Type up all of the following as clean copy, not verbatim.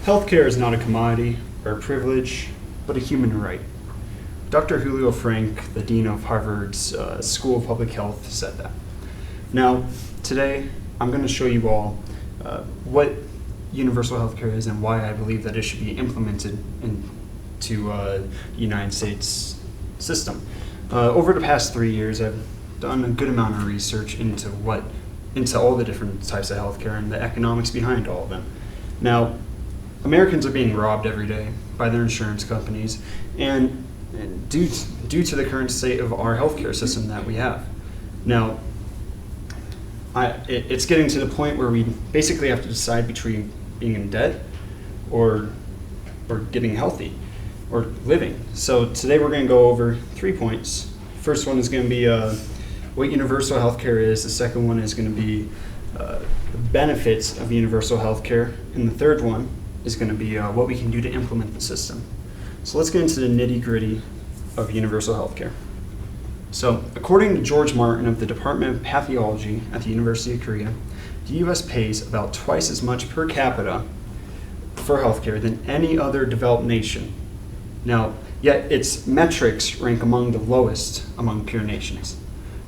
Healthcare is not a commodity or a privilege, but a human right. Dr. Julio Frank, the dean of Harvard's School of Public Health, said that. Now, today, I'm going to show you all what universal healthcare is and why I believe that it should be implemented into the United States system. Over the past 3 years, I've done a good amount of research into all the different types of healthcare and the economics behind all of them. Now, Americans are being robbed every day by their insurance companies, and due to the current state of our healthcare system that we have. Now, it's getting to the point where we basically have to decide between being in debt or getting healthy or living. So today we're going to go over 3 points. First one is going to be what universal healthcare is. The second one is going to be the benefits of universal healthcare. And the third one is going to be what we can do to implement the system. So let's get into the nitty-gritty of universal healthcare. So according to George Martin of the Department of Pathology at the University of Korea, the U.S. pays about twice as much per capita for healthcare than any other developed nation. Now, yet its metrics rank among the lowest among peer nations.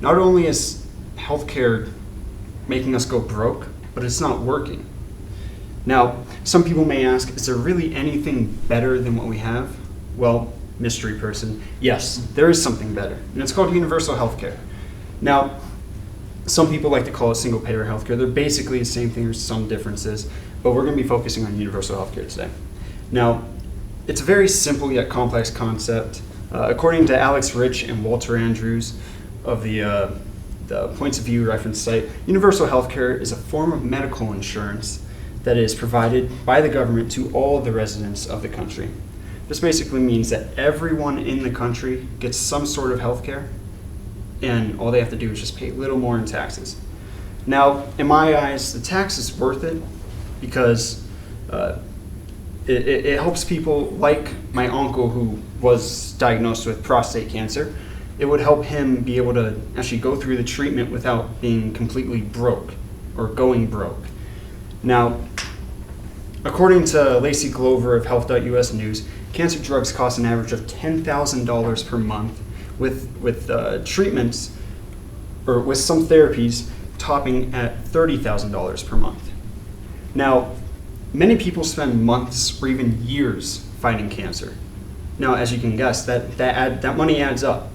Not only is healthcare making us go broke, but it's not working. Now, some people may ask, is there really anything better than what we have? Well, mystery person, yes, there is something better, and it's called universal healthcare. Now, some people like to call it single-payer healthcare. They're basically the same thing, there's some differences, but we're going to be focusing on universal healthcare today. Now, it's a very simple yet complex concept. According to Alex Rich and Walter Andrews of the Points of View reference site, universal healthcare is a form of medical insurance that is provided by the government to all the residents of the country. This basically means that everyone in the country gets some sort of health care, and all they have to do is just pay a little more in taxes. Now, in my eyes, the tax is worth it because it helps people like my uncle who was diagnosed with prostate cancer. It would help him be able to actually go through the treatment without being completely broke or going broke. Now, according to Lacey Glover of Health.us News, cancer drugs cost an average of $10,000 per month, with treatments or with some therapies topping at $30,000 per month. Now, many people spend months or even years fighting cancer. Now, as you can guess, that money adds up,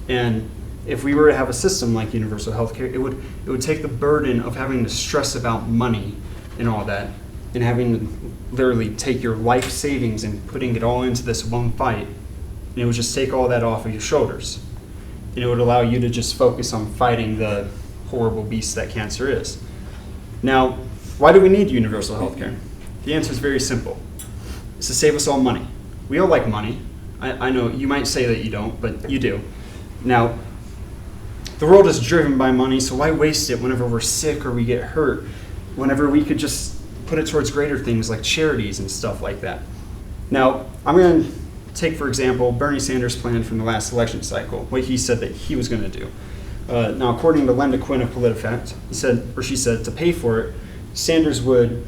and if we were to have a system like universal healthcare, it would take the burden of having to stress about money and all that, and having to literally take your life savings and putting it all into this one fight, and it would just take all that off of your shoulders. And it would allow you to just focus on fighting the horrible beast that cancer is. Now, why do we need universal healthcare? The answer is very simple. It's to save us all money. We all like money. I know you might say that you don't, but you do. Now, the world is driven by money, so why waste it whenever we're sick or we get hurt, whenever we could just put it towards greater things like charities and stuff like that. Now, I'm going to take, for example, Bernie Sanders' plan from the last election cycle, what he said that he was going to do. Now, according to Linda Quinn of PolitiFact, she said to pay for it, Sanders would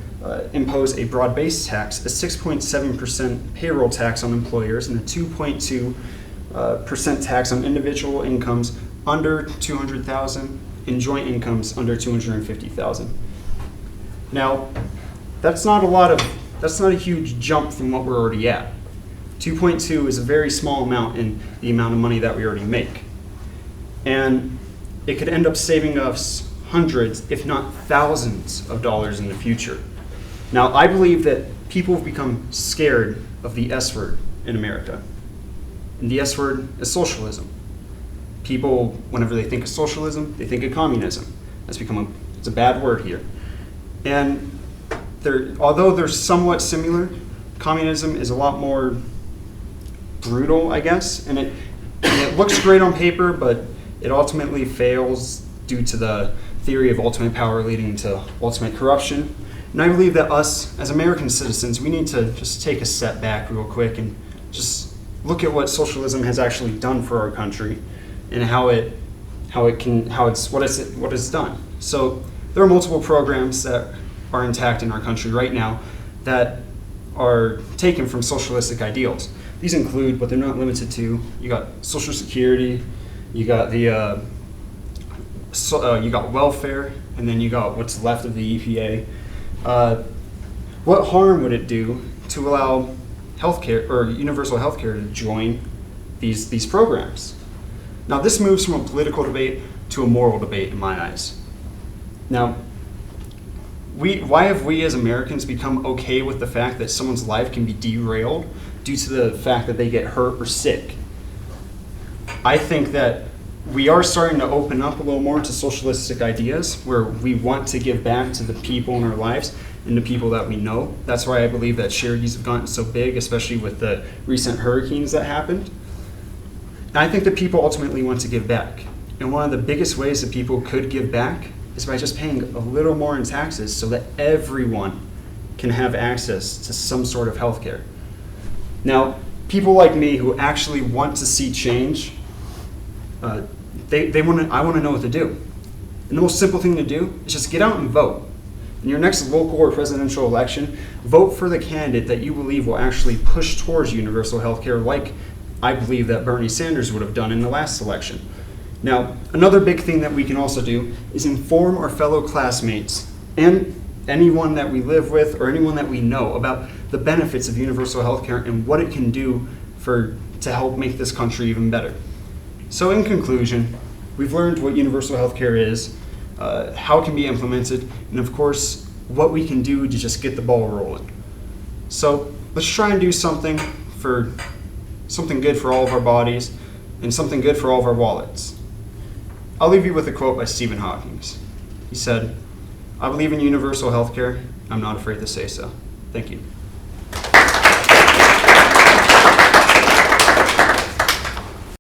impose a broad-based tax, a 6.7% payroll tax on employers, and a 2.2% tax on individual incomes under $200,000 and joint incomes under $250,000. Now, that's not a huge jump from what we're already at. 2.2 is a very small amount in the amount of money that we already make. And it could end up saving us hundreds, if not thousands of dollars in the future. Now, I believe that people have become scared of the S word in America. And the S word is socialism. People, whenever they think of socialism, they think of communism. It's a bad word here. And although they're somewhat similar, communism is a lot more brutal, I guess, and it looks great on paper, but it ultimately fails due to the theory of ultimate power leading to ultimate corruption. And I believe that us, as American citizens, we need to just take a step back real quick and just look at what socialism has actually done for our country and what it's done. So there are multiple programs that are intact in our country right now that are taken from socialistic ideals. These include, but they're not limited to, you got Social Security, you got the you got welfare, and then you got what's left of the EPA. What harm would it do to allow healthcare or universal healthcare to join these programs? Now, this moves from a political debate to a moral debate in my eyes. Now, why have we as Americans become okay with the fact that someone's life can be derailed due to the fact that they get hurt or sick? I think that we are starting to open up a little more to socialistic ideas where we want to give back to the people in our lives and the people that we know. That's why I believe that charities have gotten so big, especially with the recent hurricanes that happened. And I think that people ultimately want to give back. And one of the biggest ways that people could give back is by just paying a little more in taxes so that everyone can have access to some sort of health care. Now, people like me who actually want to see change, I want to know what to do. And the most simple thing to do is just get out and vote. In your next local or presidential election, vote for the candidate that you believe will actually push towards universal health care, like I believe that Bernie Sanders would have done in the last election. Now, another big thing that we can also do is inform our fellow classmates and anyone that we live with or anyone that we know about the benefits of universal health care and what it can do to help make this country even better. So in conclusion, we've learned what universal health care is, how it can be implemented, and of course, what we can do to just get the ball rolling. So let's try and do something good for all of our bodies and something good for all of our wallets. I'll leave you with a quote by Stephen Hawking. He said, "I believe in universal health care. I'm not afraid to say so." Thank you.